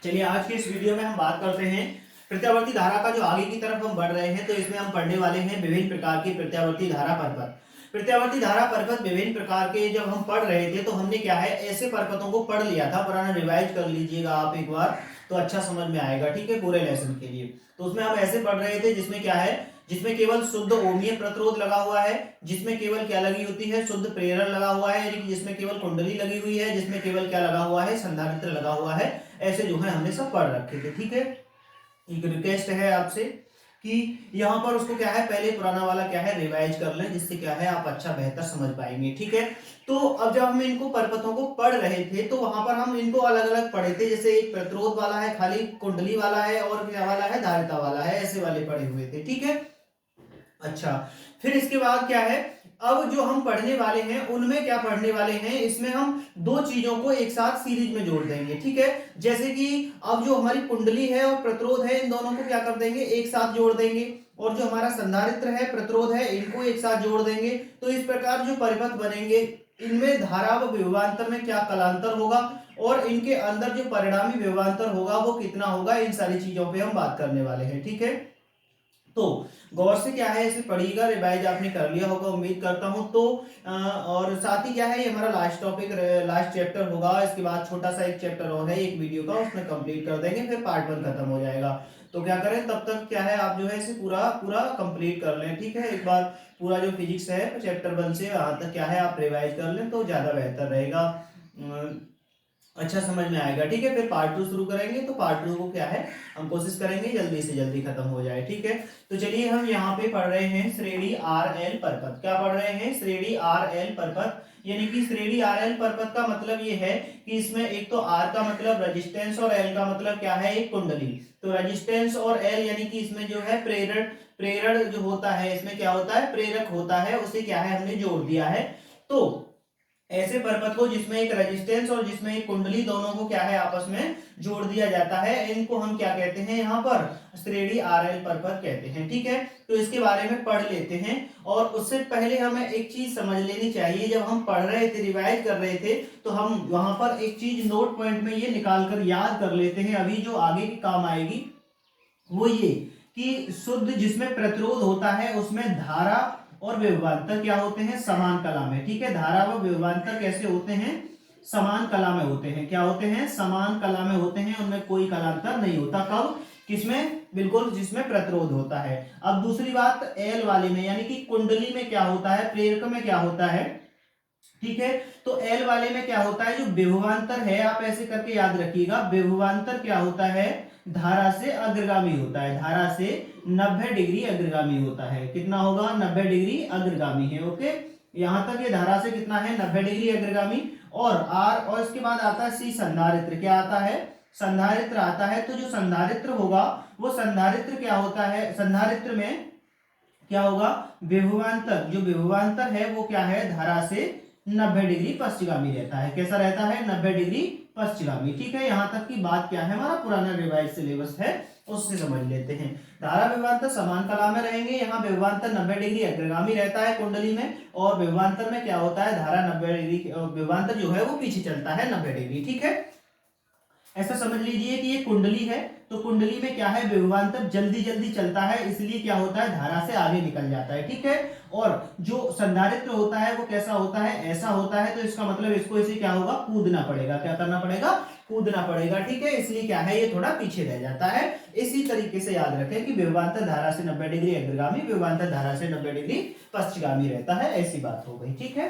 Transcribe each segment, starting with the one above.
चलिए आज के इस वीडियो में हम बात करते हैं प्रत्यावर्ती धारा का। जो आगे की तरफ हम बढ़ रहे हैं तो इसमें हम पढ़ने वाले हैं विभिन्न प्रकार की प्रत्यावर्ती धारा परपथ। प्रत्यावर्ती धारा परपथ विभिन्न प्रकार के जब हम पढ़ रहे थे तो हमने क्या है ऐसे परपथों को पढ़ लिया था। पुराना रिवाइज कर लीजिएगा आप एक बार तो अच्छा समझ में आएगा, ठीक है, पूरे लेसन के लिए। तो उसमें हम ऐसे पढ़ रहे थे जिसमें क्या है, जिसमें केवल शुद्ध ओमीय प्रतिरोध लगा हुआ है, जिसमें केवल क्या लगी होती है, शुद्ध प्रेरण लगा हुआ है, यानी कि जिसमें केवल कुंडली लगी हुई है, जिसमें केवल क्या लगा हुआ है, संधारित्र लगा हुआ है। ऐसे जो है हमने सब पढ़ रखे थे, ठीक है। एक रिक्वेस्ट है आपसे कि यहाँ पर उसको क्या है पहले पुराना वाला क्या है रिवाइज कर लें, जिससे क्या है आप अच्छा बेहतर समझ पाएंगे, ठीक है। तो अब जब हम इनको परपथों को पढ़ रहे थे तो वहां पर हम इनको अलग अलग पढ़े थे। जैसे एक प्रतिरोध वाला है, खाली कुंडली वाला है, और क्या वाला है, धारिता वाला है, ऐसे वाले पढ़े हुए थे, ठीक है। अच्छा, फिर इसके बाद क्या है, अब जो हम पढ़ने वाले हैं उनमें क्या पढ़ने वाले हैं, इसमें हम दो चीजों को एक साथ सीरीज में जोड़ देंगे, ठीक है। जैसे कि अब जो हमारी कुंडली है और प्रतिरोध है, इन दोनों को क्या कर देंगे, एक साथ जोड़ देंगे। और जो हमारा संधारित्र है, प्रतिरोध है, इनको एक साथ जोड़ देंगे। तो इस प्रकार जो परिपथ बनेंगे, इनमें धारा व विभवांतर में क्या कलांतर होगा और इनके अंदर जो परिणामी विभवांतर होगा वो कितना होगा, इन सारी चीजों पे हम बात करने वाले हैं, ठीक है। तो गौर से क्या है इसे पढ़िएगा, रिवाइज आपने कर लिया होगा उम्मीद करता हूं। तो और साथ ही क्या है, ये हमारा लास्ट टॉपिक, लास्ट चैप्टर होगा। इसके बाद छोटा सा एक चैप्टर और है एक वीडियो का, उसमें कंप्लीट कर देंगे, फिर पार्ट 1 खत्म हो जाएगा। तो क्या करें, तब तक क्या है आप जो है इसे पूरा पूरा कंप्लीट कर लें, ठीक है। एक बार पूरा जो फिजिक्स है चैप्टर 1 से वहां तक क्या है आप रिवाइज कर लें तो ज्यादा बेहतर रहेगा, अच्छा समझ में आएगा, ठीक है। फिर पार्ट 2 शुरू करेंगे, तो पार्ट 2 को क्या है हम कोशिश करेंगे जल्दी से जल्दी खत्म हो जाए, ठीक है। तो चलिए हम यहाँ पे पढ़ रहे हैं श्रेणी आर एल परपथ। क्या पढ़ रहे हैं, श्रेणी आर एल परपथ। यानी कि श्रेणी आर एल परपथ का मतलब ये है कि इसमें एक तो आर का मतलब रेजिस्टेंस और एल का मतलब क्या है, एक कुंडली। तो रेजिस्टेंस और एल यानी कि इसमें जो है प्रेरण, प्रेरण जो होता है इसमें क्या होता है, प्रेरक होता है, उसे क्या है हमने जोड़ दिया है। तो ऐसे परपथ को जिसमें एक रेजिस्टेंस और जिसमें एक कुंडली, दोनों को क्या है आपस में जोड़ दिया जाता है, इनको हम क्या कहते हैं यहाँ पर, श्रेणी आरएल परपथ कहते हैं, ठीक है। तो इसके बारे में पढ़ लेते हैं। और उससे पहले हमें एक चीज समझ लेनी चाहिए, जब हम पढ़ रहे थे रिवाइज कर रहे थे तो हम वहां पर एक चीज नोट पॉइंट में ये निकाल कर याद कर लेते हैं, अभी जो आगे की काम आएगी वो ये कि शुद्ध जिसमें प्रतिरोध होता है उसमें धारा और विभवांतर क्या होते हैं, समान कला में, ठीक है। धारा व विभवांतर कैसे होते हैं, समान कला में होते हैं। क्या होते हैं, समान कला में होते हैं, उनमें कोई कलांतर नहीं होता। कब, किसमें, बिल्कुल जिसमें प्रतिरोध होता है। अब दूसरी बात एल वाले में, यानी कि कुंडली में क्या होता है, प्रेरक में क्या होता है, ठीक है। तो एल वाले में क्या होता है, जो विभवांतर है, आप ऐसे करके याद रखिएगा, विभवांतर क्या होता है, धारा से अग्रगामी होता है, धारा से 90 डिग्री अग्रगामी होता है। कितना होगा, 90 डिग्री अग्रगामी है, ओके। यहां तक ये धारा से कितना है, 90 डिग्री अग्रगामी। और आर, और इसके बाद आता है सी, संधारित्र। क्या आता है, संधारित्र आता है। तो जो संधारित्र होगा वो संधारित्र क्या होता है, संधारित्र में क्या होगा, विभवांतर, जो विभवांतर है वो क्या है, धारा से 90 डिग्री पश्चिमगामी रहता है। कैसा रहता है, 90 डिग्री पश्चिमगामी, ठीक है। यहां तक की बात क्या है, हमारा पुराना रिवाइज सिलेबस है उससे समझ लेते हैं। धारा विभवांतर समान कला में रहेंगे, यहाँ विभवांतर 90 डिग्री अग्रगामी रहता है कुंडली में, और विभवांतर में क्या होता है, धारा 90 डिग्री, विभवांतर जो है वो पीछे चलता है 90 डिग्री, ठीक है। ऐसा समझ लीजिए कि ये कुंडली है, तो कुंडली में क्या है, विभवांतर जल्दी जल्दी चलता है, इसलिए क्या होता है, धारा से आगे निकल जाता है, ठीक है। और जो संधारित्र होता है वो कैसा होता है, ऐसा होता है। तो इसका मतलब इसको इसे क्या होगा, कूदना पड़ेगा, क्या करना पड़ेगा, कूदना पड़ेगा, ठीक है। इसलिए क्या है, ये थोड़ा पीछे रह जाता है। इसी तरीके से याद रखें कि विभवांतर धारा से 90 डिग्री अग्रगामी, विभवांतर धारा से 90 डिग्री पश्चिमगामी रहता है, ऐसी बात हो गई, ठीक है।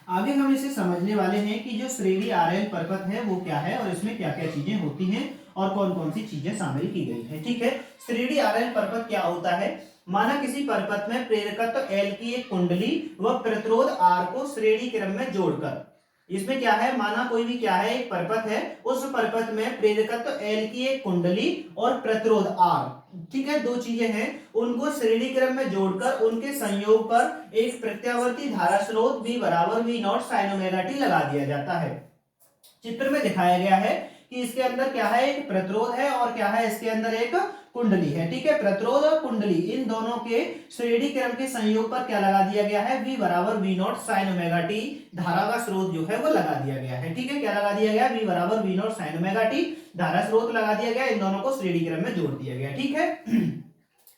आगे हम इसे समझने वाले हैं कि जो श्रेणी आरएल परपथ है वो क्या है और इसमें क्या क्या चीजें होती हैं और कौन कौन सी चीजें शामिल की गई है, ठीक है। श्रेणी आरएल परपथ क्या होता है, माना किसी परपथ में प्रेरकत्व एल की एक कुंडली व प्रतिरोध आर को श्रेणी क्रम में जोड़कर, इसमें क्या है, माना कोई भी क्या है, एक परपथ है, उस परपथ में प्रेरकत्व एल की एक कुंडली और प्रतिरोध आर, ठीक है, दो चीजें हैं, उनको श्रेणी क्रम में जोड़कर उनके संयोग पर एक प्रत्यावर्ती धारा स्रोत V बराबर V not sine omega T लगा दिया जाता है। चित्र में दिखाया गया है कि इसके अंदर क्या है, एक प्रतिरोध है और क्या है, इसके अंदर एक कुंडली है। ठीक है, प्रतिरोध और कुंडली इन दोनों के श्रेणी क्रम के संयोग पर क्या लगा दिया गया है, V बराबर V not sine omega T, धारा का स्रोत जो है वो लगा दिया गया है। ठीक है, क्या लगा दिया गया, V बराबर V not sine omega T, धारा स्रोत लगा दिया गया, इन दोनों को श्रेणी क्रम में जोड़ दिया गया। ठीक है,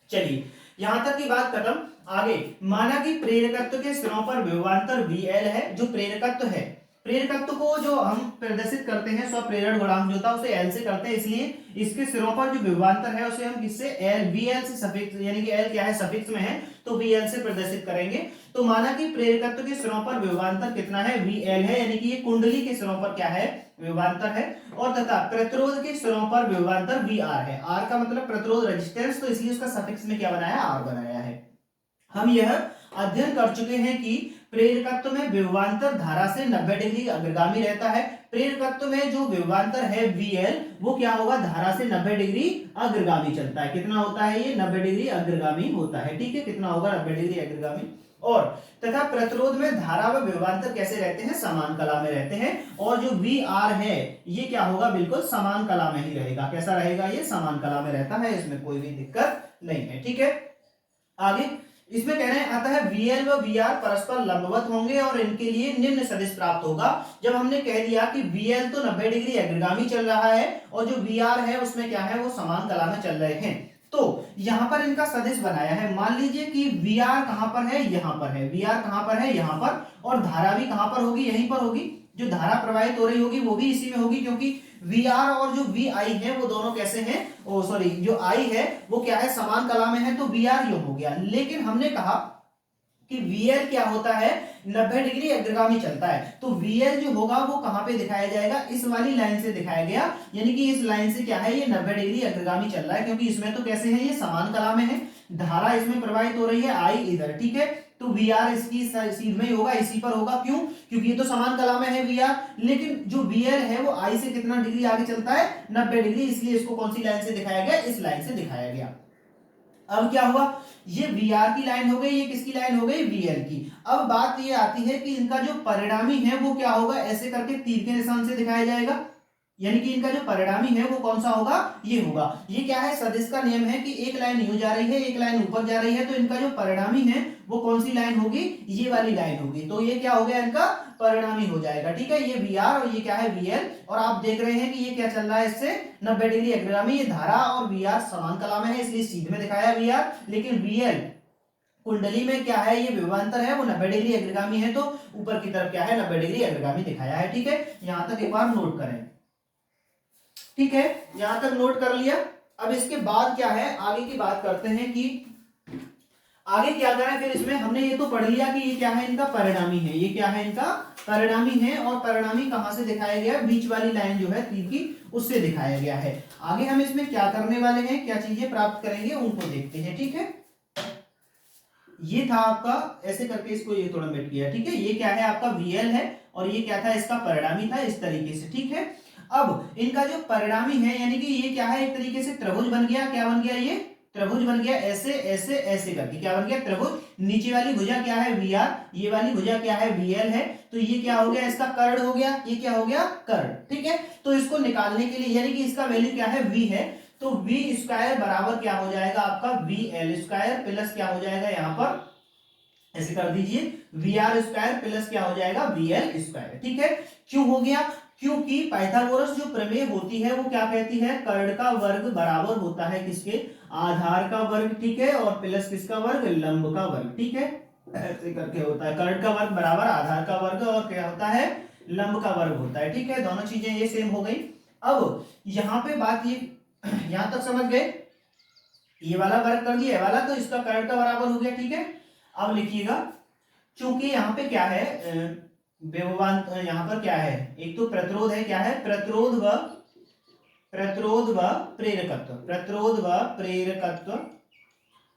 चलिए यहां तक की बात खत्म। आगे माना कि प्रेरकत्व के सिरों पर विभवांतर VL है। जो प्रेरकत्व है, प्रेरकत्व को जो हम प्रदर्शित करते हैं स्वप्रेरण गुणांक जो था उसे L से करते हैं, इसलिए इसके सिरों पर जो विभवांतर है उसे हम किससे, L VL से सफिक्स, यानी कि L क्या है सफिक्स में है तो VL से प्रदर्शित करेंगे। तो माना कि प्रेरकत्व के सिरों पर विभवांतर कितना है, VL है, यानी कि ये कुंडली के सिरों पर क्या है, विभवांतर है। और तथा प्रतिरोध के सिरों पर विभवांतर VR है। R का मतलब प्रतिरोध रेजिस्टेंस, तो इसलिए उसका सफिक्स में क्या बनाया, R बनाया है। हम यह अध्ययन कर चुके हैं कि प्रेरकत्व में विभवांतर धारा से 90 डिग्री अग्रगामी रहता है। प्रेरकत्व में जो विभवांतर है VL वो क्या होगा, धारा से 90 डिग्री अग्रगामी चलता है। कितना होता है ये, 90 डिग्री अग्रगामी होता है। ठीक है, कितना होगा, 90 डिग्री अग्रगामी। और तथा प्रतिरोध में धारा व विभवांतर कैसे रहते हैं, समान कला में रहते हैं। और जो VR है ये क्या होगा, बिल्कुल समान कला में ही रहेगा। कैसा रहेगा, ये समान कला में रहता है, इसमें कोई भी दिक्कत नहीं है। ठीक है, आगे इसमें कहना है आता है VL व VR परस्पर लंबवत होंगे और इनके लिए निम्न सदिश प्राप्त होगा। जब हमने कह दिया कि VL तो 90 डिग्री अग्रगामी चल रहा है और जो VR है उसमें क्या है, वो समान कला में चल रहे हैं, तो यहां पर इनका सदिश बनाया है। मान लीजिए कि VR कहां पर है, यहां पर है, VR कहां पर है, यहां पर, और धारा भी कहां पर होगी, यहीं पर होगी। जो धारा प्रवाहित हो रही होगी वो भी इसी में होगी, क्योंकि VR और जो VI है वो दोनों कैसे हैं, ओ सॉरी जो I है वो क्या है, समान कला में है, तो VR यूं हो गया। लेकिन हमने कहा कि VL क्या होता है, 90 डिग्री अग्रगामी चलता है, तो VL जो होगा वो कहां पे दिखाया जाएगा, इस वाली लाइन से दिखाया गया। यानी कि इस लाइन से क्या है, ये 90 डिग्री अग्रगामी चल रहा है, क्योंकि इसमें तो कैसे है, ये समान कला में है, धारा इसमें प्रवाहित हो रही है, I इधर। ठीक है, तो VR इसकी सीध में ही होगा, इसी पर होगा। क्यों, क्योंकि ये तो समान कला में है VR, लेकिन जो VL है वो I से कितना डिग्री आगे चलता है, 90 डिग्री, इसलिए इसको कौन सी लाइन से दिखाया गया, इस लाइन से दिखाया गया। अब क्या हुआ, ये VR की लाइन हो गई, ये किसकी लाइन हो गई, VL की। अब बात ये आती है कि इनका जो परिणामी है वो क्या होगा, ऐसे करके तीर के निशान से दिखाया जाएगा। यानी कि इनका जो परिणामी है वो कौन सा होगा, ये होगा। ये क्या है, सदिश का नियम है कि एक लाइन यूं जा रही है, एक लाइन ऊपर जा रही है, तो इनका जो परिणामी है वो कौन सी लाइन होगी, ये वाली लाइन होगी। तो ये क्या हो गया, इनका परिणामी हो जाएगा। ठीक है, ये VR और ये क्या है, VL। और आप देख रहे हैं कि ये क्या चल रहा है, इससे 90 डिग्री अग्रगामी। ये धारा और VR समान कला में है, इसलिए सीध में दिखाया VR। लेकिन VL कुंडली में क्या है, ये विभवांतर है, वो 90 डिग्री अग्रगामी है, तो ऊपर की तरफ क्या है, 90 डिग्री अग्रगामी दिखाया है। ठीक है, यहां तक एक बार नोट करें। ठीक है, यहां तक नोट कर लिया। अब इसके बाद क्या है, आगे की बात करते हैं कि आगे क्या करें। फिर इसमें हमने ये तो पढ़ लिया कि ये क्या है, इनका परिणामी है, ये क्या है, इनका परिणामी है। और परिणामी कहां से दिखाया गया, बीच वाली लाइन जो है तीर की, उससे दिखाया गया है। आगे हम इसमें क्या करने वाले हैं, क्या चीजें प्राप्त करेंगे, उनको देखते हैं। ठीक है, ये था आपका, ऐसे करके इसको ये थोड़ा मिट किया। ठीक है, ये क्या है, आपका VL है, और ये क्या था, इसका परिणामी था, इस तरीके से। ठीक है, अब इनका जो परिणामी है, यानी कि ये क्या है, एक तरीके से त्रिभुज बन गया। क्या बन गया, ये त्रिभुज बन गया, ऐसे ऐसे ऐसे करके क्या बन गया, त्रिभुज। नीचे वाली भुजा क्या है, VR, ये वाली भुजा क्या है, VL है। तो ये क्या हो गया, इसका कर्ण हो गया, ये क्या हो गया, कर्ण। ठीक है, तो इसको निकालने के लिए, यानी कि इसका वैल्यू क्या है, V है, तो V स्क्वायर बराबर क्या हो जाएगा, आपका VL स्क्वायर प्लस क्या हो जाएगा, यहां पर ऐसे कर दीजिए, VR स्क्वायर प्लस क्या हो जाएगा, VL स्क्वायर। ठीक है, क्यों हो गया, क्योंकि पाइथागोरस जो प्रमेय होती है वो क्या कहती है, कर्ण का वर्ग बराबर होता है किसके, आधार का वर्ग। ठीक है, और प्लस किसका वर्ग, लंब का वर्ग। ठीक है, ऐसे करके होता है, कर्ण का वर्ग बराबर आधार का वर्ग, और क्या होता है, लंब का वर्ग होता है। ठीक है, दोनों चीजें ये सेम हो गई। अब यहाँ पे बात ये, यहां तक समझ गए, ये वाला वर्ग कर दिया, वाला तो इसका कर्ण का बराबर हो गया। ठीक है, अब लिखिएगा, चूंकि यहाँ पे क्या है, यहाँ पर क्या है, एक तो प्रतिरोध है, क्या है, प्रतिरोध व प्रेरकत्व, प्रतिरोध व प्रेरकत्व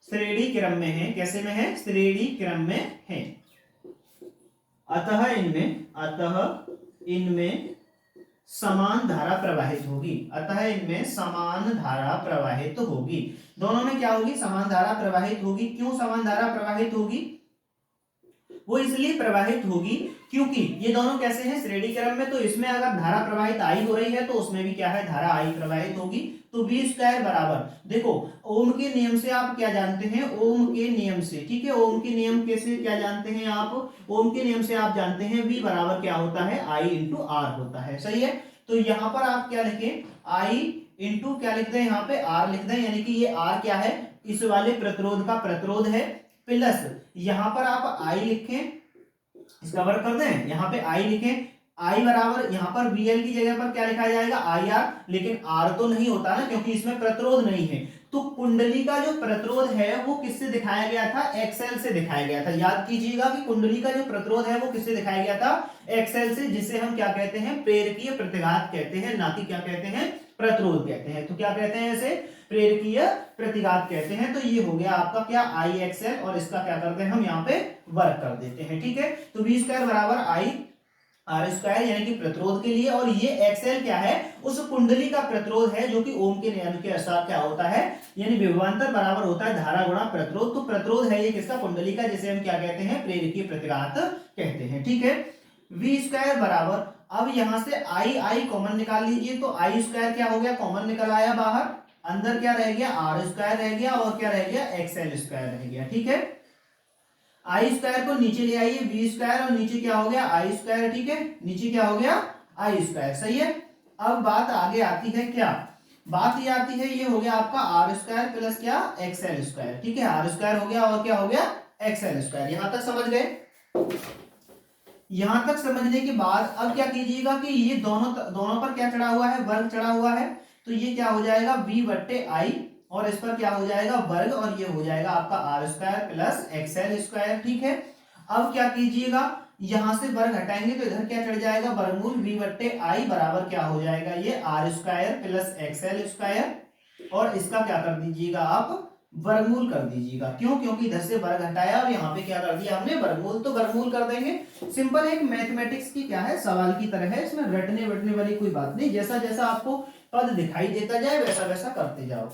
श्रेणी क्रम में है। कैसे में है, श्रेणी क्रम में है। अतः इनमें समान धारा प्रवाहित होगी। अतः इनमें समान धारा प्रवाहित होगी। दोनों में क्या होगी, समान धारा प्रवाहित होगी। क्यों समान धारा प्रवाहित होगी, वो इसलिए प्रवाहित होगी क्योंकि ये दोनों कैसे हैं, श्रेणी क्रम में, तो इसमें अगर धारा प्रवाहित आई हो रही है तो उसमें भी क्या है, धारा आई प्रवाहित होगी। तो v स्क्वायर बराबर, देखो ओम के नियम से आप क्या जानते हैं, ओम के नियम से, ठीक है, ओम के नियम कैसे क्या जानते हैं आप, ओम के नियम से आप जानते हैं v बराबर क्या होता है, I इंटू आर होता है, सही है। तो यहाँ पर आप क्या लिखें, I इंटू क्या लिख दें, यहाँ पे R लिख दें, यानी कि ये R क्या है, इस वाले प्रतिरोध का प्रतिरोध है, प्लस यहाँ पर आप I लिखें, इसका वर्ग कर दें, यहाँ पे I लिखें, I बराबर यहाँ पर VL की जगह पर क्या लिखा जाएगा, IR, लेकिन R तो नहीं होता ना, क्योंकि इसमें प्रतिरोध नहीं है। तो कुंडली का जो प्रतिरोध है वो किससे दिखाया गया था, XL से दिखाया गया था। याद कीजिएगा कि कुंडली का जो प्रतिरोध है वो किससे दिखाया गया था, XL से, जिसे हम क्या कहते हैं, प्रेरकीय प्रतिघात कहते हैं, ना कि क्या कहते हैं, प्रतिरोध कहते हैं। तो क्या कहते हैं इसे, प्रेरकीय प्रतिघात कहते हैं। तो ये हो गया आपका क्या, IXL, और इसका क्या करते हैं हम यहाँ पे वर्ग कर देते हैं, ठीक है। तो v स्क्वायर बराबर I R स्क्वायर, यानी कि प्रतिरोध के लिए, और ये XL क्या है, उस कुंडली का प्रतिरोध है, जो कि ओम के नियम के अनुसार क्या होता है, यानी विभवांतर बराबर होता है धारा गुणा प्रतिरोध। तो प्रतिरोध है ये किसका, कुंडली का, जिसे हम क्या कहते हैं, प्रेरकीय प्रतिघात कहते हैं, ठीक है। v स्क्वायर बराबर, अब यहां से I कॉमन निकाल लीजिए, तो I स्क्वायर क्या हो गया, कॉमन निकल आया बाहर, अंदर क्या रह गया, R स्क्वायर रह गया, और क्या रह गया, XL स्क्वायर रह गया, ठीक है। आई स्क्वायर को नीचे ले आइए, वी स्क्वायर, और नीचे क्या हो गया, आई स्क्वायर, ठीक है, नीचे क्या हो गया, आई स्क्वायर, सही है। अब बात आगे आती है क्या, बात ये आती है, ये हो गया आपका आर स्क्वायर प्लस क्या, एक्सएल स्क्वायर, ठीक है, आर स्क्वायर हो गया और क्या हो गया, एक्सएल स्क्वायर। यहां तक समझ गए। यहां तक समझने के बाद अब क्या कीजिएगा कि ये दोनों पर क्या चढ़ा हुआ है, वर्ग चढ़ा हुआ है, तो ये क्या हो जाएगा, v बट्टे आई, और इस पर क्या हो जाएगा, वर्ग, और ये हो जाएगा आपका R square plus XL square, ठीक है। अब क्या कीजिएगा, यहां से वर्ग हटाएंगे तो इधर क्या चढ़ जाएगा, वर्गमूल v बट्टे आई बराबर क्या हो जाएगा, ये R square plus XL square, और इसका क्या कर दीजिएगा आप, वर्गमूल कर दीजिएगा। क्यों, क्योंकि इधर से वर्ग हटाया और यहाँ पे क्या कर दिया हमने, वर्गमूल, तो वर्गमूल कर देंगे। सिंपल एक मैथमेटिक्स की क्या है, सवाल की तरह है, इसमें रटने वटने वाली कोई बात नहीं, जैसा जैसा आपको पद दिखाई देता जाए वैसा वैसा करते जाओ।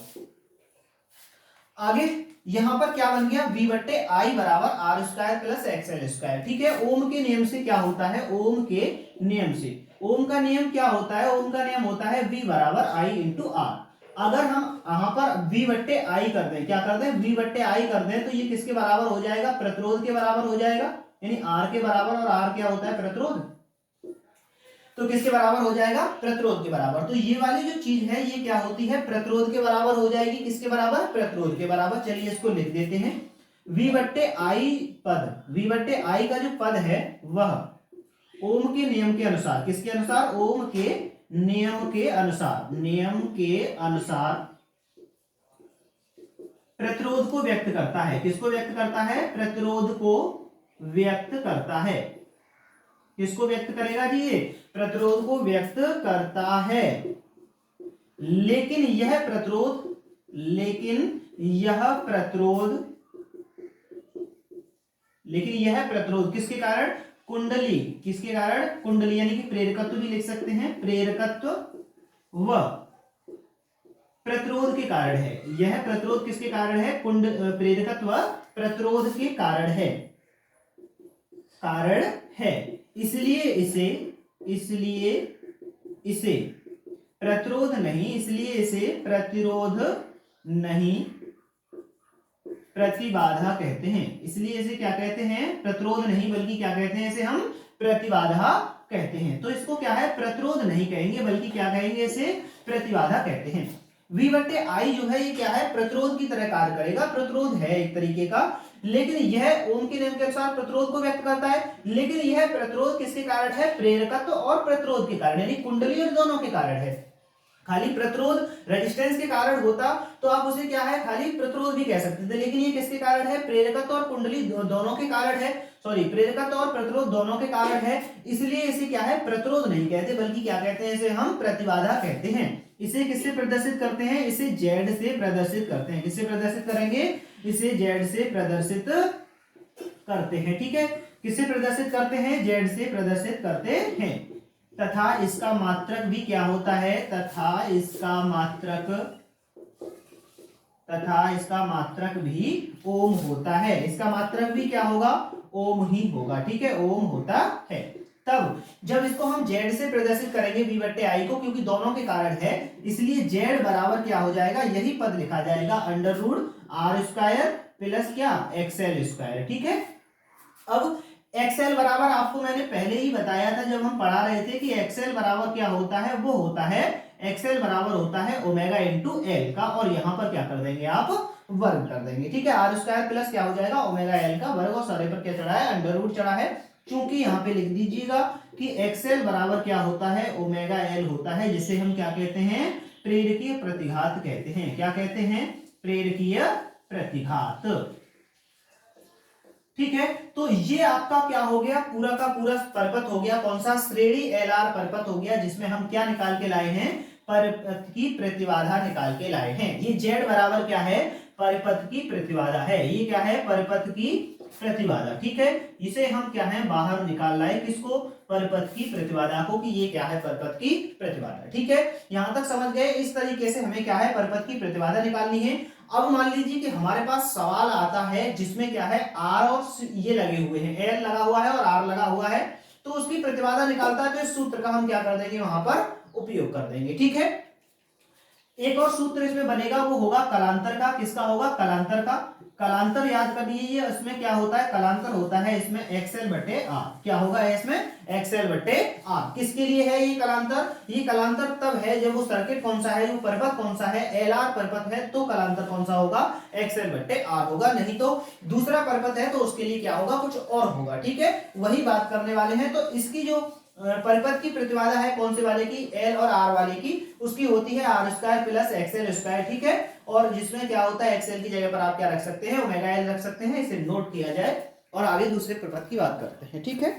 आगे यहां पर क्या बन गया, v बट्टे आई बराबर R square plus XL square, ठीक है। ओम के नियम से क्या होता है, ओम के नियम से, ओम का नियम क्या होता है, ओम का नियम होता है v बराबर आई इंटू आर। अगर हम यहां पर v बट्टे आई कर दें, क्या कर दें, v बट्टे आई कर दें, तो ये किसके बराबर हो जाएगा, प्रतिरोध के बराबर हो जाएगा, यानी आर के बराबर, और आर क्या होता है, प्रतिरोध, तो किसके बराबर हो जाएगा, प्रतिरोध के बराबर। तो ये वाली जो चीज है ये क्या होती है, प्रतिरोध के बराबर हो जाएगी, किसके बराबर, प्रतिरोध के बराबर। चलिए इसको लिख देते हैं, v बट्टे आई पद, v बट्टे आई का जो पद है वह ओम के नियम के अनुसार, किसके अनुसार, ओम के नियम के अनुसार, नियम के अनुसार प्रतिरोध को व्यक्त करता है। किसको व्यक्त करता है, प्रतिरोध को व्यक्त करता है। किसको व्यक्त करेगा जी, ये प्रतिरोध को व्यक्त करता है। लेकिन यह प्रतिरोध, लेकिन यह प्रतिरोध किसके कारण, कुंडली, किसके कारण, कुंडली, यानी कि प्रेरकत्व भी लिख सकते हैं, प्रेरकत्व व प्रतिरोध के कारण है। यह प्रतिरोध किसके कारण है, प्रेरकत्व प्रतिरोध के कारण है, इसलिए इसे प्रतिरोध नहीं, प्रतिबाधा कहते हैं। इसलिए इसे क्या कहते हैं, प्रतिरोध नहीं, बल्कि क्या कहते हैं, इसे हम प्रतिबाधा कहते हैं। तो इसको क्या है, प्रतिरोध नहीं कहेंगे, बल्कि क्या कहेंगे, इसे प्रतिबाधा कहते हैं। v बट्टे आई जो है ये क्या है, प्रतिरोध की तरह कार्य करेगा, प्रतिरोध है एक तरीके का, लेकिन यह ओम के नियम के अनुसार प्रतिरोध को व्यक्त करता है, लेकिन यह प्रतिरोध किसके कारण है, प्रेरकत्व और प्रतिरोध के कारण, यानी कुंडली और दोनों के कारण है। खाली प्रतिरोध रेजिस्टेंस के कारण होता तो आप उसे क्या है, खाली प्रतिरोध भी कह सकते थे, लेकिन ये किसके कारण है, प्रेरकत्व और कुंडली दोनों के कारण है, सॉरी, प्रेरकत्व और प्रतिरोध दोनों के कारण है, इसलिए इसे क्या है, प्रतिरोध नहीं कहते, बल्कि क्या कहते हैं, इसे हम प्रतिबाधा कहते हैं। इसे किससे प्रदर्शित करते हैं, इसे जेड से प्रदर्शित करते हैं। किससे प्रदर्शित करेंगे, इसे जेड से प्रदर्शित करते हैं, ठीक है। किससे प्रदर्शित करते हैं, जेड से प्रदर्शित करते हैं। तथा इसका मात्रक भी क्या होता है, तथा इसका मात्रक तथा इसका मात्रक भी ओम होता है। इसका मात्रक भी क्या होगा, ओम ही होगा, ठीक है, ओम होता है। तब जब इसको हम z से प्रदर्शित करेंगे v बट्टे आई को, क्योंकि दोनों के कारण है, इसलिए z बराबर क्या हो जाएगा, यही पद लिखा जाएगा under root R square plus क्या एक्सएल स्क्वायर, ठीक है। अब एक्सएल बराबर आपको मैंने पहले ही बताया था जब हम पढ़ा रहे थे कि एक्सएल बराबर क्या होता है, वो होता है एक्सएल बराबर होता है ओमेगा इंटू एल का, और यहां पर क्या कर देंगे आप, वर्ग कर देंगे, ठीक है। आर स्क्वायर प्लस क्या हो जाएगा ओमेगा एल का वर्ग, और सारे पर क्या चढ़ा है, अंडर रूट चढ़ा है। क्योंकि यहाँ पे लिख दीजिएगा कि एक्सएल बराबर क्या होता है, ओमेगा एल होता है, जिसे हम क्या कहते हैं, प्रेरकीय प्रतिघात कहते हैं। क्या कहते हैं, प्रेरकीय प्रतिघात, ठीक है। तो ये आपका क्या हो गया, पूरा का पूरा परपथ हो गया, कौन सा, श्रेणी एलआर परपथ हो गया, जिसमें हम क्या निकाल के लाए हैं, परपथ की प्रतिबाधा निकाल के लाए हैं। ये जेड बराबर क्या है, परपथ की प्रतिबाधा है, ये क्या है, परपथ की प्रतिबाधा, ठीक है। इसे हम क्या है, बाहर निकाल लाए, किसको, परपथ की प्रतिबाधा को, कि ये क्या है, परपथ की प्रतिबाधा, ठीक है। यहां तक समझ गए। इस तरीके से हमें क्या है, परपथ की प्रतिबाधा निकालनी है। अब मान लीजिए कि हमारे पास सवाल आता है जिसमें क्या है, आर और ये लगे हुए हैं, एल लगा हुआ है और आर लगा हुआ है, तो उसकी प्रतिबाधा निकालता है, तो इस सूत्र का हम क्या कर देंगे, वहां पर उपयोग कर देंगे, ठीक है। एक और सूत्र इसमें बनेगा, वो होगा कलांतर का। किसका होगा, कलांतर का। कलांतर याद कर लीजिए, इसमें क्या होता है, कलांतर होता है इसमें एक्सएल बटे आर। क्या होगा इसमें, एक्सएल बटे आर। किसके लिए है ये कलांतर, ये कलांतर तब है जब वो सर्किट कौन सा है, वो परपथ कौन सा है, एल आर परपथ है, तो कलांतर कौन सा होगा, एक्सएल बटे आर होगा। नहीं तो दूसरा परपथ है तो उसके लिए क्या होगा, कुछ और होगा, ठीक है। वही बात करने वाले हैं। तो इसकी जो परपथ की प्रतिबाधा है कौन से वाले की, एल और आर वाले की, उसकी होती है R square plus XL square, ठीक है। और जिसमें क्या होता है, एक्सएल की जगह पर आप क्या रख सकते हैं, ओमेगा एल रख सकते हैं। इसे नोट किया जाए और आगे दूसरे परपथ की बात करते हैं, ठीक है।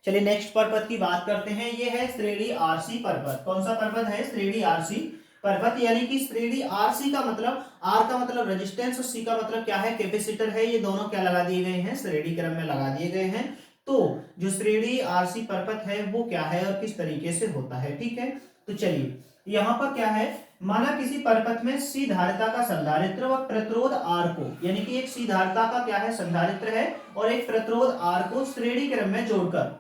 चलिए नेक्स्ट परपथ की बात करते हैं। ये है श्रेणी आरसी परपथ। कौन सा परपथ है, श्रेणी आरसी परपथ, यानी कि श्रेणी आरसी का मतलब, आर का मतलब रेजिस्टेंस और सी का मतलब क्या है, कैपेसिटर है। ये दोनों क्या लगा दिए गए हैं, श्रेणी क्रम में लगा दिए गए हैं। तो जो श्रेणी आरसी परपथ है वो क्या है और किस तरीके से होता है, ठीक है। तो चलिए यहाँ पर क्या है, माना किसी परपथ में सी धारिता का संधारित्र व प्रतिरोध आर को, यानी कि एक सी धारिता का क्या है, संधारित्र है, और एक प्रतिरोध आर को श्रेणी क्रम में जोड़कर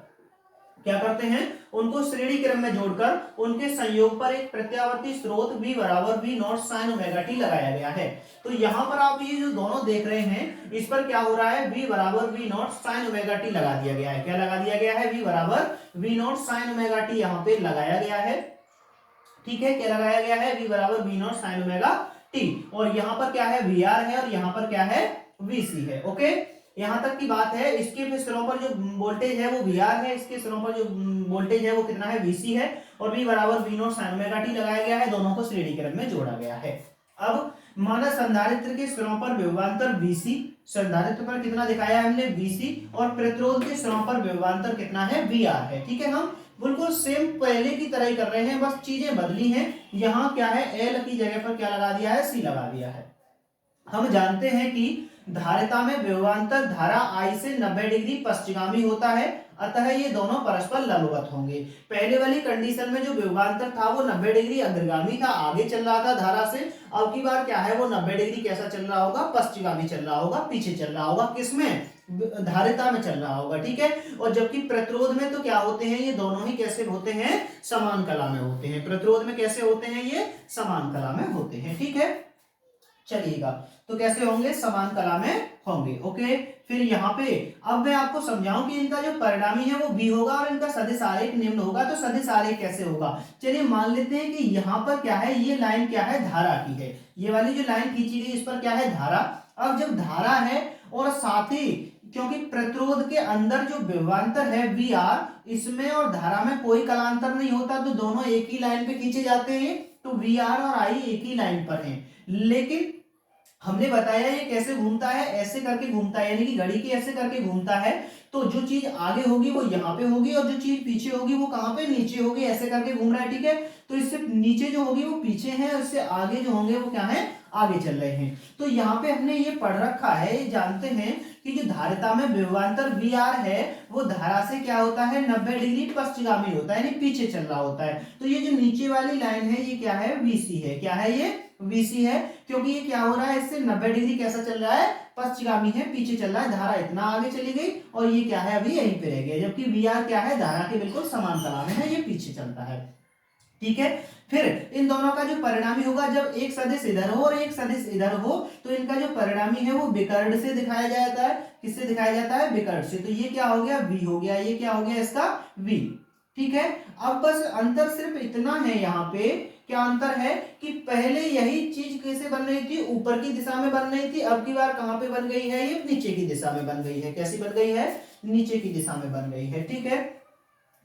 क्या करते हैं, उनको श्रेणी क्रम में जोड़कर उनके संयोग पर एक प्रत्यावर्ती स्रोत V बराबर V not sine omega T लगाया गया है। तो यहाँ पर आप ये जो दोनों देख रहे हैं, इस पर क्या हो रहा है, V बराबर V not sine omega T लगा दिया गया है। क्या लगा दिया गया है, V बराबर V not sine omega T यहाँ पे लगाया गया है, ठीक है। क्या लगाया गया है, V बराबर V not sine omega T, और यहाँ पर क्या है, VR है, और यहाँ पर क्या है, VC है, ओके। यहां तक की बात है। इसके सिरों पर जो वोल्टेज है वो VR है, इसके सिरों पर जो वोल्टेज है वो कितना है, VC है, और V बराबर V not sine omega T लगाया गया है। दोनों को श्रेणी क्रम में जोड़ा गया है। अब माना संधारित्र के सिरों पर विभवांतर VC, संधारित्र पर कितना दिखाया है हमने, VC, और प्रतिरोध के सिरों पर विभवांतर कितना है, VR है, ठीक है। हम बिल्कुल सेम पहले की तरह ही कर रहे हैं, बस चीजें बदली हैं। यहाँ क्या है, L की जगह पर क्या लगा दिया है, C लगा दिया है। हम जानते हैं कि धारिता में विभवांतर धारा I से 90 डिग्री पश्चिमगामी होता है, अतः ये दोनों परस्पर लंबवत होंगे। पहले वाली कंडीशन में जो विभवांतर था वो 90 डिग्री अग्रगामी था, आगे चल रहा था धारा से। अब की बार क्या है, वो 90 डिग्री कैसा चल रहा होगा, पश्चिमगामी चल रहा होगा, पीछे चल रहा होगा, किसमें, धारिता में चल रहा होगा, ठीक है। और जबकि प्रतिरोध में तो क्या होते हैं, ये दोनों ही कैसे होते हैं, समान कला में होते हैं। प्रतिरोध में कैसे होते हैं, ये समान कला में होते हैं, ठीक है। चलिएगा, तो कैसे होंगे, समान कला में होंगे, ओके। फिर यहाँ पे अब मैं आपको समझाऊं कि इनका जो परिणामी है वो B होगा और इनका सदिश आरेख निम्न होगा। तो सदिश आरेख कैसे होगा, चलिए मान लेते हैं कि यहाँ पर क्या है, ये लाइन क्या है, धारा की है। ये वाली जो लाइन खींची गई इस पर क्या है, धारा। अब जब धारा है और साथ ही क्योंकि प्रतिरोध के अंदर जो विभवांतर है VR, इसमें और धारा में कोई कलांतर नहीं होता, तो दोनों एक ही लाइन पे खींचे जाते हैं। तो VR और I एक ही लाइन पर हैं, लेकिन हमने बताया ये कैसे घूमता है, ऐसे करके घूमता है, यानी कि घड़ी की ऐसे करके घूमता है। तो जो चीज आगे होगी वो यहाँ पे होगी, और जो चीज पीछे होगी वो कहाँ पे, नीचे होगी। ऐसे करके घूम रहा है, ठीक है। तो इससे नीचे जो होगी वो पीछे है, और इससे आगे जो होंगे वो क्या है, आगे चल रहे हैं। तो यहाँ पे हमने ये पढ़ रखा है, ये जानते हैं कि जो धारिता में विभवांतर वी आर है वो धारा से क्या होता है 90 डिग्री पश्चिमगामी होता है, यानी पीछे चल रहा होता है। तो ये जो नीचे वाली लाइन है ये क्या है वीसी है, क्या है ये वीसी है, क्योंकि ये क्या हो रहा है इससे 90 डिग्री कैसा चल रहा है पश्चिमगामी है, पीछे चल रहा है, धारा इतना आगे चली गई और ये क्या है अभी यहीं पे रह गया, जबकि वी आर क्या है धारा के बिल्कुल समांतर में है, ये पीछे चलता है। ठीक है, फिर इन दोनों का जो परिणामी होगा, जब एक सदिश इधर हो और एक सदिश इधर हो तो इनका जो परिणामी है वो विकर्ण से दिखाया जाता है। किससे दिखाया जाता है? विकर्ण से। तो ये क्या हो गया v हो गया, ये क्या हो गया इसका v। ठीक है, अब बस अंतर सिर्फ इतना है, यहाँ पे क्या अंतर है कि पहले यही चीज कैसे बन रही थी, ऊपर की दिशा में बन रही थी, अब की बार कहां पे बन गई है, ये नीचे की दिशा में बन गई है। कैसी बन गई है? नीचे की दिशा में बन गई है। ठीक है,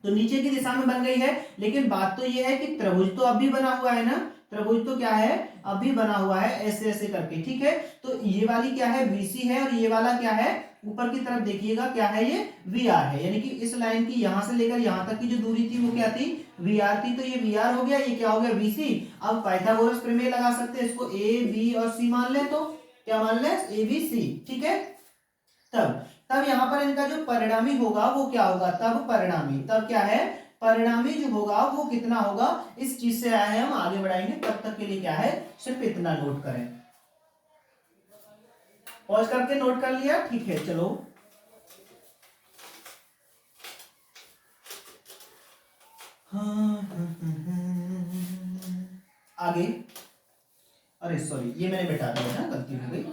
तो नीचे की दिशा में बन गई है, लेकिन बात तो ये है कि त्रिभुज तो अभी बना हुआ है ना, त्रिभुज तो क्या है अभी बना हुआ है ऐसे ऐसे करके। ठीक है, तो ये वाली क्या है बीसी है और ये वाला क्या है ऊपर की तरफ देखिएगा क्या है ये वी आर है, यानी कि इस लाइन की यहां से लेकर यहां तक की जो दूरी थी वो क्या थी वी आर थी। तो ये वी आर हो गया, ये क्या हो गया बीसी। अब पाइथागोरस प्रमेय लगा सकते हैं, इसको ए बी और सी मान ले, तो क्या मान ले ए बी सी। ठीक है, तब तब यहाँ पर इनका जो परिणामी होगा वो क्या होगा, तब परिणामी, तब क्या है परिणामी जो होगा वो कितना होगा, इस चीज से आया है, हम आगे बढ़ाएंगे, तब तक के लिए क्या है सिर्फ इतना नोट करें। पॉज करके नोट कर लिया? ठीक है, चलो आगे। अरे सॉरी, ये मैंने मिटा दिया था, गलती हो गई।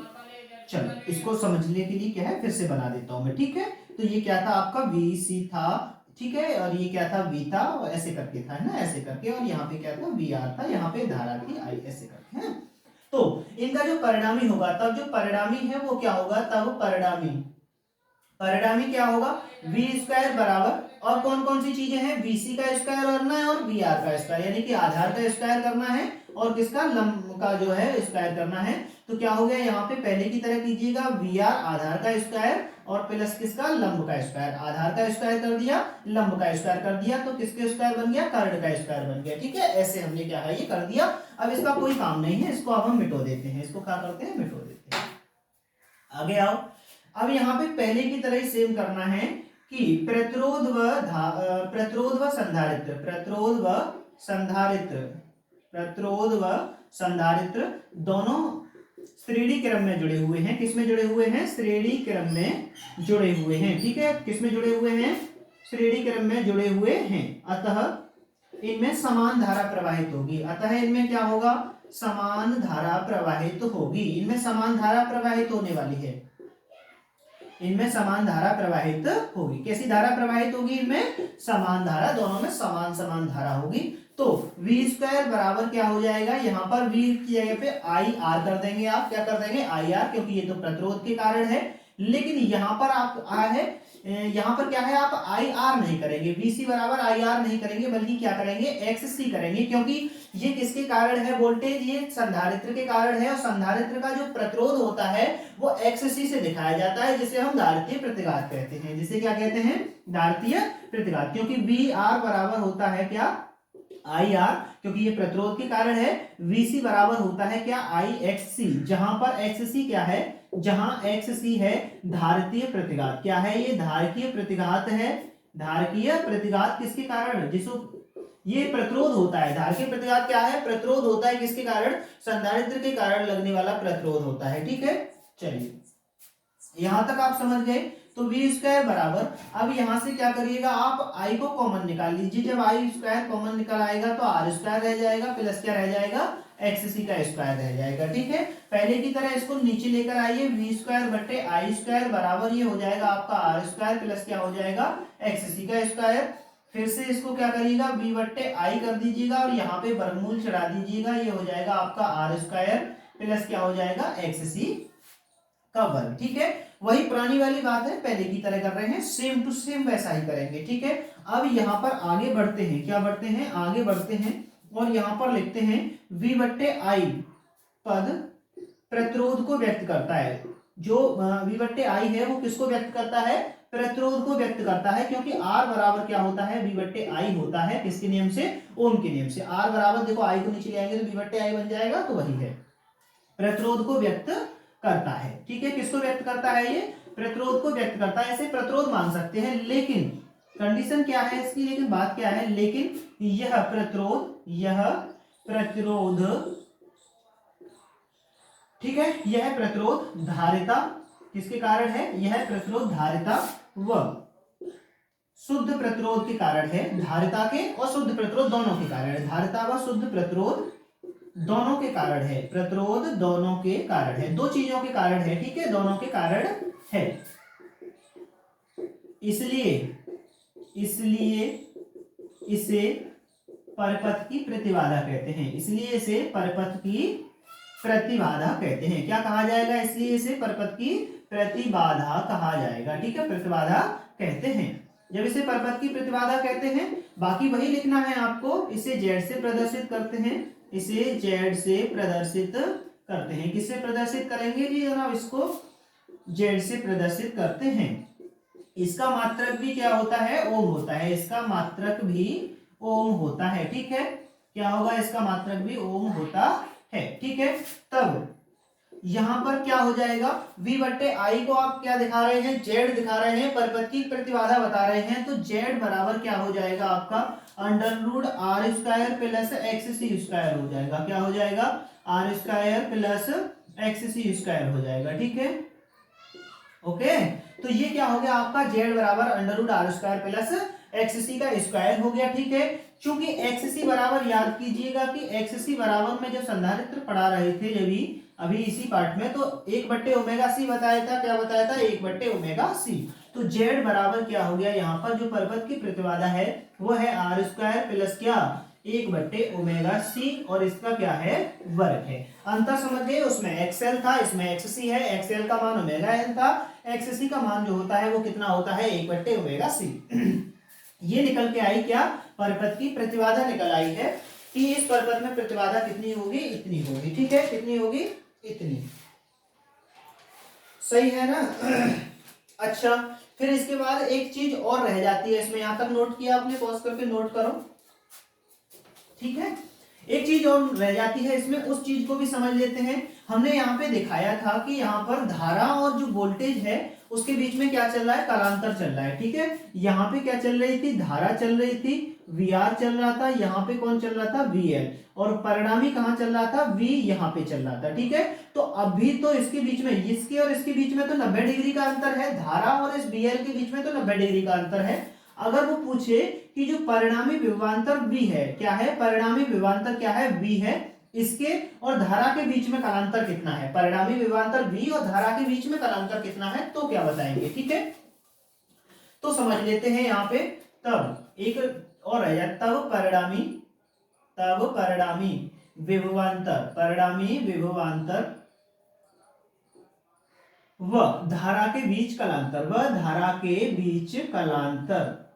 चलो इसको समझने के लिए क्या है फिर से बना देता हूं मैं। ठीक है, तो ये क्या था आपका वी सी था, ठीक है, और ये क्या था वी था, और ऐसे करके था ना, ऐसे करके, और यहाँ पे क्या था वी आर था, यहाँ पे धारा थी आई, ऐसे करके है। तो इनका जो परिणामी होगा, तब जो परिणामी है वो क्या होगा, तब परिणामी परिणामी क्या होगा वी स्क्वायर बराबर, और कौन कौन सी चीजें हैं, बीसी का स्क्वायर करना है और वी आर का स्क्वायर, यानी कि आधार का स्क्वायर करना है और किसका लंब का जो है स्क्वायर करना है। तो क्या हो गया यहाँ पे पहले की तरह कीजिएगा, वी आर आधार का स्क्वायर और प्लस किसका लंब का स्क्वायर, आधार का स्क्वायर कर दिया लंब का स्क्वायर कर दिया, तो किसके स्क्वायर बन गया कर्ण का स्क्वायर बन गया। ठीक है, ऐसे हमने क्या है ये कर दिया। अब इसका कोई काम नहीं है, इसको अब हम मिटो देते हैं, इसको क्या करते हैं मिटो देते हैं। आगे आओ, अब यहाँ पे पहले की तरह ही सेम करना है कि प्रतिरोध व संधारित्र, दोनों श्रेणी क्रम में जुड़े हुए हैं। किसमें जुड़े हुए हैं? श्रेणी क्रम में जुड़े हुए हैं। ठीक है, किसमें जुड़े हुए हैं? श्रेणी क्रम में जुड़े हुए हैं। अतः इनमें समान धारा प्रवाहित होगी, अतः इनमें क्या होगा समान धारा प्रवाहित होगी, इनमें समान धारा प्रवाहित होने वाली है, इनमें समान धारा प्रवाहित होगी। कैसी धारा प्रवाहित होगी? इनमें समान धारा, दोनों में समान समान धारा होगी। तो v स्क्वायर बराबर क्या हो जाएगा, यहाँ पर v की जगह पे आई आर कर देंगे, आप क्या कर देंगे आई आर, क्योंकि ये तो प्रतिरोध के कारण है। लेकिन यहाँ पर आप यहाँ पर क्या है आप आई आर नहीं करेंगे, VC बराबर आई आर नहीं करेंगे, बल्कि क्या करेंगे XC करेंगे, क्योंकि ये किसके कारण है वोल्टेज, ये संधारित्र के कारण है, और संधारित्र का जो प्रतिरोध होता है वो XC से दिखाया जाता है, जिसे हम धारितीय प्रतिघात कहते हैं, जिसे क्या कहते हैं धारितीय प्रतिघात, क्योंकि वी आर बराबर होता है क्या आई आर, क्योंकि ये प्रतिरोध के कारण है। VC बराबर होता है क्या आई XC, जहां पर XC क्या है, जहां XC है धारितीय प्रतिघात, क्या है ये धारकीय प्रतिघात है। धारकीय प्रतिघात किसके कारण, जिसको ये प्रतिरोध होता है, धारकीय प्रतिघात क्या है प्रतिरोध होता है, किसके कारण संधारित्र के कारण लगने वाला प्रतिरोध होता है। ठीक है, चलिए यहां तक आप समझ गए। तो वी स्क्वायर बराबर, अब यहां से क्या करिएगा आप आई को कॉमन निकाल लीजिए, जब आई स्क्वायर कॉमन निकल आएगा तो आर स्क्वायर रह जाएगा, प्लस क्या रह जाएगा XC का स्क्वायर रह जाएगा। ठीक है, पहले की तरह इसको नीचे लेकर आइए, वी स्क्वायर बटे आई स्क्वायर बराबर ये हो जाएगा आपका आर स्क्वायर प्लस क्या हो जाएगा XC का स्क्वायर। फिर से इसको क्या करिएगा v बट्टे आई कर दीजिएगा और यहाँ पे वर्गमूल चढ़ा दीजिएगा, ये हो जाएगा आपका आर स्क्वायर प्लस क्या हो जाएगा XC का वर्ग। ठीक है, वही पुरानी वाली बात है, पहले की तरह कर रहे हैं, सेम टू सेम वैसा ही करेंगे। ठीक है, अब यहाँ पर आगे बढ़ते हैं, क्या बढ़ते हैं आगे बढ़ते हैं, और यहाँ पर लिखते हैं v बट्टे आई पद प्रतिरोध को व्यक्त करता है, जो v बट्टे आई है वो किसको व्यक्त करता है प्रतिरोध को व्यक्त करता है, क्योंकि R बराबर क्या होता है v बट्टे आई होता है, किसके नियम से ओम के नियम से। R बराबर देखो आई को नीचे ले आएंगे तो v बट्टे आई बन जाएगा, तो वही है। प्रतिरोध को व्यक्त करता है। ठीक है, किसको व्यक्त करता है? ये प्रतिरोध को व्यक्त करता है। इसे प्रतिरोध मान सकते हैं, लेकिन कंडीशन क्या है इसकी, लेकिन बात क्या है, लेकिन यह प्रतिरोध ठीक है, यह प्रतिरोध धारिता किसके कारण है? यह प्रतिरोध धारिता व शुद्ध प्रतिरोध के कारण है। धारिता के और शुद्ध प्रतिरोध दोनों के कारण है। धारिता व शुद्ध प्रतिरोध दोनों के कारण है। प्रतिरोध दोनों के कारण है, दो चीजों के कारण है। ठीक है, दोनों के कारण है। इसलिए इसे परपथ की प्रतिबाधा कहते हैं। इसलिए इसे परपथ की प्रतिबाधा कहते हैं। क्या कहा जाएगा? इसलिए इसे परपथ की प्रतिबाधा कहा जाएगा। ठीक है, प्रतिबाधा कहते हैं। जब इसे परपथ की प्रतिबाधा कहते हैं, बाकी वही लिखना है आपको। इसे जेड से प्रदर्शित करते हैं। इसे जेड से प्रदर्शित करते हैं। किससे प्रदर्शित करेंगे जी जनाब? इसको जेड से प्रदर्शित करते हैं। इसका मात्रक भी क्या होता है? ओम होता है। इसका मात्रक भी ओम होता है। ठीक है, क्या होगा? इसका मात्रक भी ओम होता है। ठीक है, तब यहां पर क्या हो जाएगा? V बट्टे आई को आप क्या दिखा रहे हैं? जेड दिखा रहे हैं। परपथ की प्रतिबाधा बता रहे हैं, तो जेड बराबर क्या हो जाएगा आपका? √r² प्लस XC² हो जाएगा। क्या हो जाएगा? r² प्लस XC² हो जाएगा। ठीक है, ओके। तो ये क्या हो गया आपका? जेड बराबर √r² प्लस XC का स्क्वायर हो गया। ठीक है, चूंकि XC बराबर, याद कीजिएगा कि XC बराबर में जो संधारित्र पढ़ा रहे थे अभी इसी पार्ट में, तो 1/ω_c बताया था। क्या बताया था? 1/ω_c। तो जेड बराबर क्या हो गया? यहाँ पर जो परपथ की प्रतिबाधा है वो है r² प्लस क्या? 1/ω_c, और इसका क्या है? वर्ग है। अंतर समझ गए? उसमें XL था, इसमें XC है। XL का मान ω_L था, XC का मान जो होता है वो कितना होता है? 1/ω_c। ये निकल के आई क्या? परपथ की प्रतिबाधा निकल आई है कि इस परपथ में प्रतिबाधा कितनी होगी? इतनी होगी। ठीक है, कितनी होगी? इतनी। सही है ना? अच्छा, फिर इसके बाद एक चीज और रह जाती है इसमें। यहां तक नोट किया आपने? पॉज करके नोट करो। ठीक है, एक चीज और रह जाती है इसमें, उस चीज को भी समझ लेते हैं। हमने यहाँ पे दिखाया था कि यहाँ पर धारा और जो वोल्टेज है उसके बीच में क्या चल रहा है? कालांतर चल रहा है। ठीक है, यहाँ पे क्या चल रही थी? धारा चल रही थी, VR चल रहा था। यहाँ पे कौन चल रहा था? VL। और परिणामी कहाँ चल रहा था? V यहाँ पे चल रहा था। ठीक है, तो अभी तो इसके बीच में, इसके और इसके बीच में तो 90 डिग्री का अंतर है। धारा और इस VL के बीच में तो 90 डिग्री का अंतर है। अगर वो पूछे कि जो परिणामी विभवांतर V है, क्या है? परिणामी विभवांतर क्या है? V है। इसके और धारा के बीच में कालांतर कितना है? परिणामी विभवांतर V और धारा के बीच में कालांतर कितना है, तो क्या बताएंगे? ठीक है, तो समझ लेते हैं यहाँ पे। तब एक और रह जाता, तब परिणामी विभवांतर व धारा के बीच कलांतर,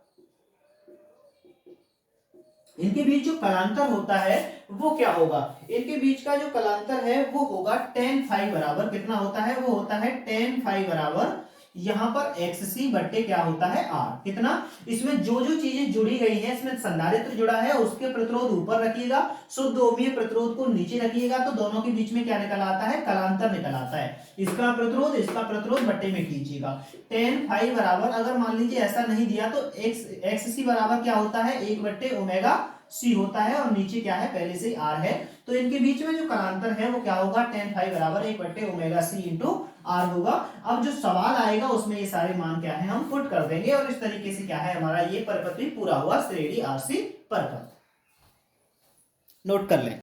इनके बीच जो कलांतर होता है वो क्या होगा? इनके बीच का जो कलांतर है वो होगा tan phi बराबर कितना होता है? वो होता है tan phi बराबर यहाँ पर XC बट्टे क्या होता है? R। कितना? इसमें जो जो चीजें जुड़ी गई हैं, इसमें संधारित्र जुड़ा है, उसके प्रतिरोध ऊपर रखिएगा, शुद्ध ओमीय प्रतिरोध को नीचे रखिएगा, तो दोनों के बीच में क्या निकल आता है? कलांतर निकल आता है। इसका प्रतिरोध बट्टे में कीजिएगा। tan phi बराबर, अगर मान लीजिए ऐसा नहीं दिया तो XC बराबर क्या होता है? 1/ω_c होता है, और नीचे क्या है? पहले से ही R है। तो इनके बीच में जो कलांतर है वो क्या होगा? tan phi बराबर 1/ω_c इंटू R होगा। अब जो सवाल आएगा उसमें ये सारे मान क्या है हम पुट कर देंगे, और इस तरीके से क्या है हमारा ये परपथ भी पूरा हुआ, श्रेणी RC परपथ। नोट कर लें।